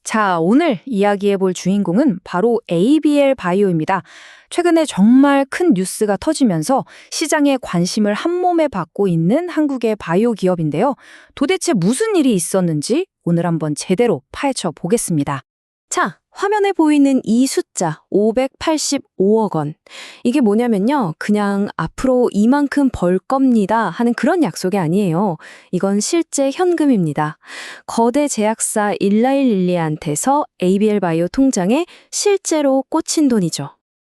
자, 오늘 이야기해볼 주인공은 바로 ABL 바이오입니다. 최근에 정말 큰 뉴스가 터지면서 시장의 관심을 한몸에 받고 있는 한국의 바이오 기업인데요. 도대체 무슨 일이 있었는지 오늘 한번 제대로 파헤쳐 보겠습니다. 자, 화면에 보이는 이 숫자 585억 원. 이게 뭐냐면요. 그냥 앞으로 이만큼 벌 겁니다 하는 그런 약속이 아니에요. 이건 실제 현금입니다. 거대 제약사 일라일릴리한테서 ABL 바이오 통장에 실제로 꽂힌 돈이죠.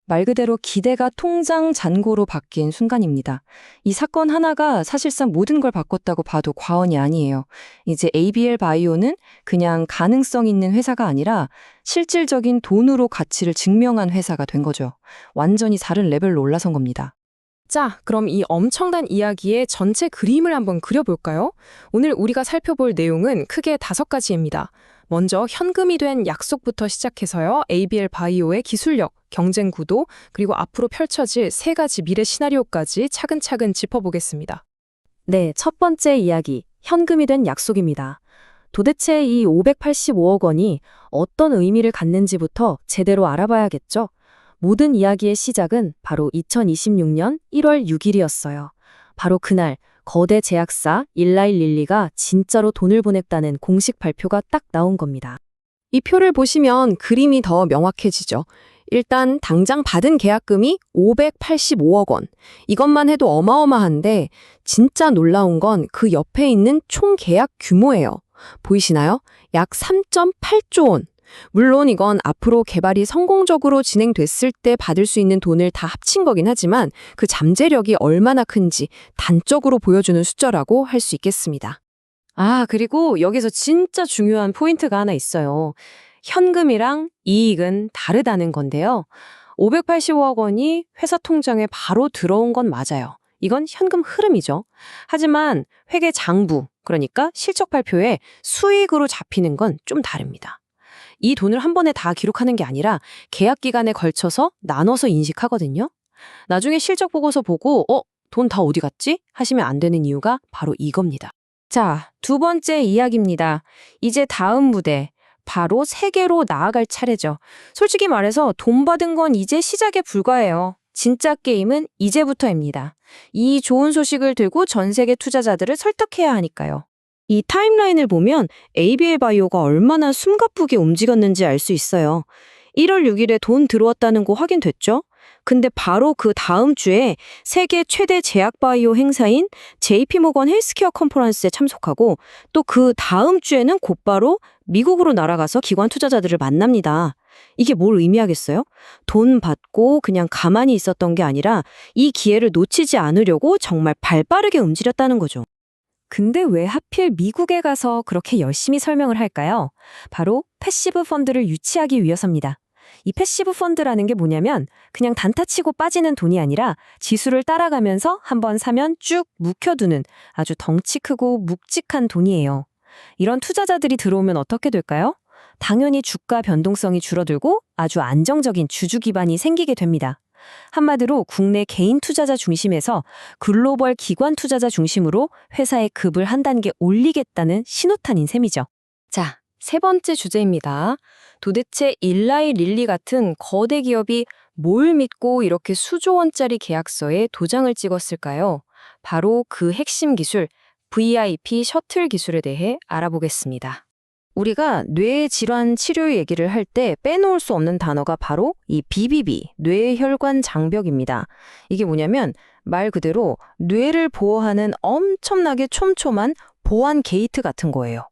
말 그대로 기대가 통장 잔고로 바뀐 순간입니다. 이 사건 하나가 사실상 모든 걸 바꿨다고 봐도 과언이 아니에요. 이제 ABL 바이오는 그냥 가능성 있는 회사가 아니라 실질적인 돈으로 가치를 증명한 회사가 된 거죠. 완전히 다른 레벨로 올라선 겁니다. 자, 그럼 이 엄청난 이야기의 전체 그림을 한번 그려볼까요? 오늘 우리가 살펴볼 내용은 크게 5가지입니다. 먼저 현금이 된 약속부터 시작해서요. ABL 바이오의 기술력, 경쟁 구도, 그리고 앞으로 펼쳐질 3가지 미래 시나리오까지 차근차근 짚어보겠습니다. 네, 첫 번째 이야기, 현금이 된 약속입니다. 도대체 이 585억 원이 어떤 의미를 갖는지부터 제대로 알아봐야겠죠? 모든 이야기의 시작은 바로 2026년 1월 6일이었어요. 바로 그날 거대 제약사 일라일릴리가 진짜로 돈을 보냈다는 공식 발표가 딱 나온 겁니다. 이 표를 보시면 그림이 더 명확해지죠. 일단 당장 받은 계약금이 585억 원. 이것만 해도 어마어마한데 진짜 놀라운 건 그 옆에 있는 총 계약 규모예요. 보이시나요? 약 3.8조 원. 물론 이건 앞으로 개발이 성공적으로 진행됐을 때 받을 수 있는 돈을 다 합친 거긴 하지만 그 잠재력이 얼마나 큰지 단적으로 보여주는 숫자라고 할 수 있겠습니다. 아, 그리고 여기서 진짜 중요한 포인트가 하나 있어요. 현금이랑 이익은 다르다는 건데요. 585억 원이 회사 통장에 바로 들어온 건 맞아요. 이건 현금 흐름이죠. 하지만 회계 장부, 그러니까 실적 발표에 수익으로 잡히는 건 좀 다릅니다. 이 돈을 한 번에 다 기록하는 게 아니라 계약 기간에 걸쳐서 나눠서 인식하거든요. 나중에 실적 보고서 보고 돈 다 어디 갔지? 하시면 안 되는 이유가 바로 이겁니다. 자, 두 번째 이야기입니다. 이제 다음 무대, 바로 세계로 나아갈 차례죠. 솔직히 말해서 돈 받은 건 이제 시작에 불과해요. 진짜 게임은 이제부터입니다. 이 좋은 소식을 들고 전 세계 투자자들을 설득해야 하니까요. 이 타임라인을 보면 ABL 바이오가 얼마나 숨가쁘게 움직였는지 알 수 있어요. 1월 6일에 돈 들어왔다는 거 확인됐죠? 근데 바로 그 다음 주에 세계 최대 제약 바이오 행사인 JP모건 헬스케어 컨퍼런스에 참석하고 또 그 다음 주에는 곧바로 미국으로 날아가서 기관 투자자들을 만납니다. 이게 뭘 의미하겠어요? 돈 받고 그냥 가만히 있었던 게 아니라 이 기회를 놓치지 않으려고 정말 발빠르게 움직였다는 거죠. 근데 왜 하필 미국에 가서 그렇게 열심히 설명을 할까요? 바로 패시브 펀드를 유치하기 위해서입니다. 이 패시브 펀드라는 게 뭐냐면 그냥 단타 치고 빠지는 돈이 아니라 지수를 따라가면서 한번 사면 쭉 묵혀두는 아주 덩치 크고 묵직한 돈이에요. 이런 투자자들이 들어오면 어떻게 될까요? 당연히 주가 변동성이 줄어들고 아주 안정적인 주주 기반이 생기게 됩니다. 한마디로 국내 개인 투자자 중심에서 글로벌 기관 투자자 중심으로 회사의 급을 한 단계 올리겠다는 신호탄인 셈이죠. 자, 세 번째 주제입니다. 도대체 일라이릴리 같은 거대 기업이 뭘 믿고 이렇게 수조 원짜리 계약서에 도장을 찍었을까요? 바로 그 핵심 기술, VIP 셔틀 기술에 대해 알아보겠습니다. 우리가 뇌 질환 치료 얘기를 할 때 빼놓을 수 없는 단어가 바로 이 BBB, 뇌혈관 장벽입니다. 이게 뭐냐면 말 그대로 뇌를 보호하는 엄청나게 촘촘한 보안 게이트 같은 거예요.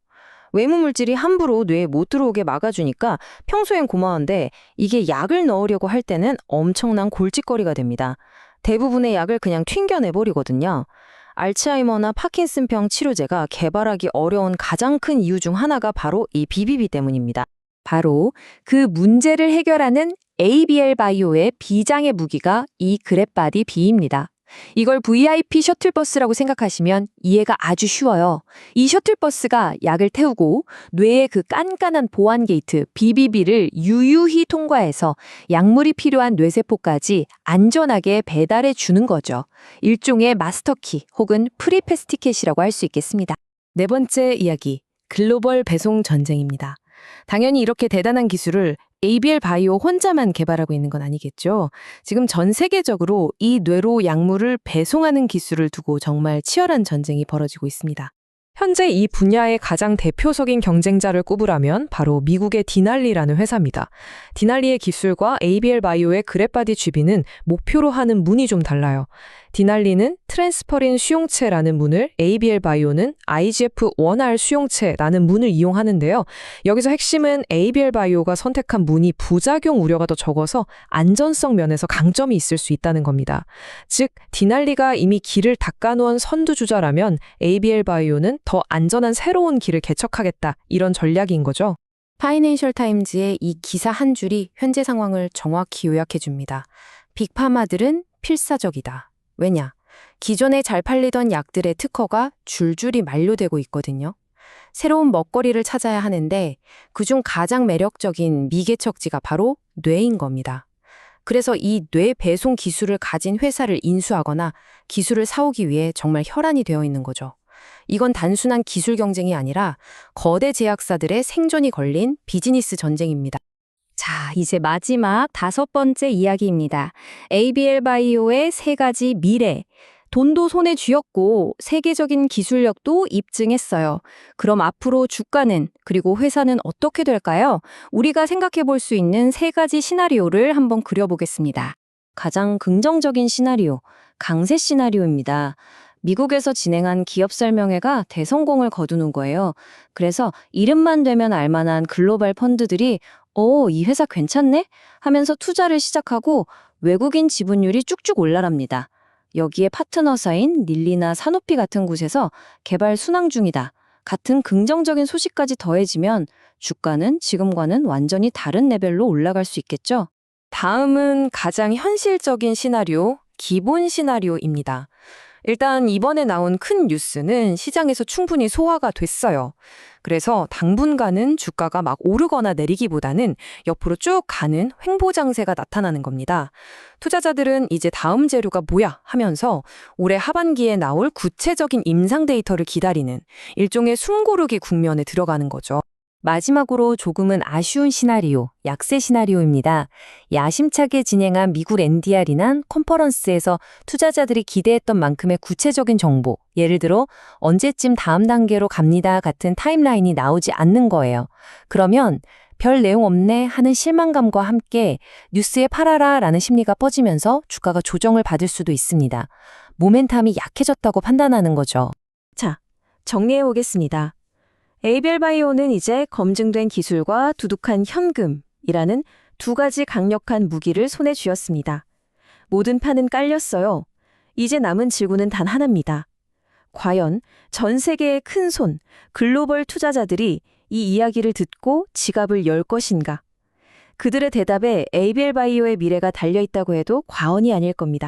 외부 물질이 함부로 뇌에 못 들어오게 막아주니까 평소엔 고마운데 이게 약을 넣으려고 할 때는 엄청난 골칫거리가 됩니다. 대부분의 약을 그냥 튕겨내버리거든요. 알츠하이머나 파킨슨병 치료제가 개발하기 어려운 가장 큰 이유 중 하나가 바로 이 BBB 때문입니다. 바로 그 문제를 해결하는 ABL 바이오의 비장의 무기가 이 그랩바디 B입니다. 이걸 VIP 셔틀버스라고 생각하시면 이해가 아주 쉬워요. 이 셔틀버스가 약을 태우고 뇌의 그 깐깐한 보안 게이트 BBB를 유유히 통과해서 약물이 필요한 뇌세포까지 안전하게 배달해 주는 거죠. 일종의 마스터키 혹은 프리패스티켓이라고 할 수 있겠습니다. 네 번째 이야기, 글로벌 배송 전쟁입니다. 당연히 이렇게 대단한 기술을 ABL 바이오 혼자만 개발하고 있는 건 아니겠죠. 지금 전 세계적으로 이 뇌로 약물을 배송하는 기술을 두고 정말 치열한 전쟁이 벌어지고 있습니다. 현재 이 분야의 가장 대표적인 경쟁자를 꼽으라면 바로 미국의 디날리라는 회사입니다. 디날리의 기술과 ABL 바이오의 그랩바디 GB는 목표로 하는 문이 좀 달라요. 디날리는 트랜스퍼린 수용체라는 문을, ABL 바이오는 IGF-1R 수용체라는 문을 이용하는데요. 여기서 핵심은 ABL 바이오가 선택한 문이 부작용 우려가 더 적어서 안전성 면에서 강점이 있을 수 있다는 겁니다. 즉, 디날리가 이미 길을 닦아놓은 선두주자라면 ABL 바이오는 더 안전한 새로운 길을 개척하겠다, 이런 전략인 거죠. 파이낸셜 타임즈의 이 기사 한 줄이 현재 상황을 정확히 요약해 줍니다. 빅파마들은 필사적이다. 왜냐? 기존에 잘 팔리던 약들의 특허가 줄줄이 만료되고 있거든요. 새로운 먹거리를 찾아야 하는데 그중 가장 매력적인 미개척지가 바로 뇌인 겁니다. 그래서 이 뇌 배송 기술을 가진 회사를 인수하거나 기술을 사오기 위해 정말 혈안이 되어 있는 거죠. 이건 단순한 기술 경쟁이 아니라 거대 제약사들의 생존이 걸린 비즈니스 전쟁입니다. 자, 이제 마지막 5번째 이야기입니다. ABL 바이오의 3가지 미래. 돈도 손에 쥐었고 세계적인 기술력도 입증했어요. 그럼 앞으로 주가는, 그리고 회사는 어떻게 될까요? 우리가 생각해 볼 수 있는 3가지 시나리오를 한번 그려보겠습니다. 가장 긍정적인 시나리오, 강세 시나리오입니다. 미국에서 진행한 기업 설명회가 대성공을 거두는 거예요. 그래서 이름만 되면 알만한 글로벌 펀드들이 이 회사 괜찮네? 하면서 투자를 시작하고 외국인 지분율이 쭉쭉 올라랍니다. 여기에 파트너사인 릴리나 사노피 같은 곳에서 개발 순항 중이다. 같은 긍정적인 소식까지 더해지면 주가는 지금과는 완전히 다른 레벨로 올라갈 수 있겠죠? 다음은 가장 현실적인 시나리오, 기본 시나리오입니다. 일단 이번에 나온 큰 뉴스는 시장에서 충분히 소화가 됐어요. 그래서 당분간은 주가가 막 오르거나 내리기보다는 옆으로 쭉 가는 횡보장세가 나타나는 겁니다. 투자자들은 이제 다음 재료가 뭐야 하면서 올해 하반기에 나올 구체적인 임상 데이터를 기다리는 일종의 숨고르기 국면에 들어가는 거죠. 마지막으로 조금은 아쉬운 시나리오, 약세 시나리오입니다. 야심차게 진행한 미국 NDR이나 컨퍼런스에서 투자자들이 기대했던 만큼의 구체적인 정보, 예를 들어 언제쯤 다음 단계로 갑니다 같은 타임라인이 나오지 않는 거예요. 그러면 별 내용 없네 하는 실망감과 함께 뉴스에 팔아라 라는 심리가 퍼지면서 주가가 조정을 받을 수도 있습니다. 모멘텀이 약해졌다고 판단하는 거죠. 자, 정리해 오겠습니다. ABL 바이오는 이제 검증된 기술과 두둑한 현금이라는 2가지 강력한 무기를 손에 쥐었습니다. 모든 판은 깔렸어요. 이제 남은 질문은 단 하나입니다. 과연 전 세계의 큰 손, 글로벌 투자자들이 이 이야기를 듣고 지갑을 열 것인가? 그들의 대답에 ABL 바이오의 미래가 달려있다고 해도 과언이 아닐 겁니다.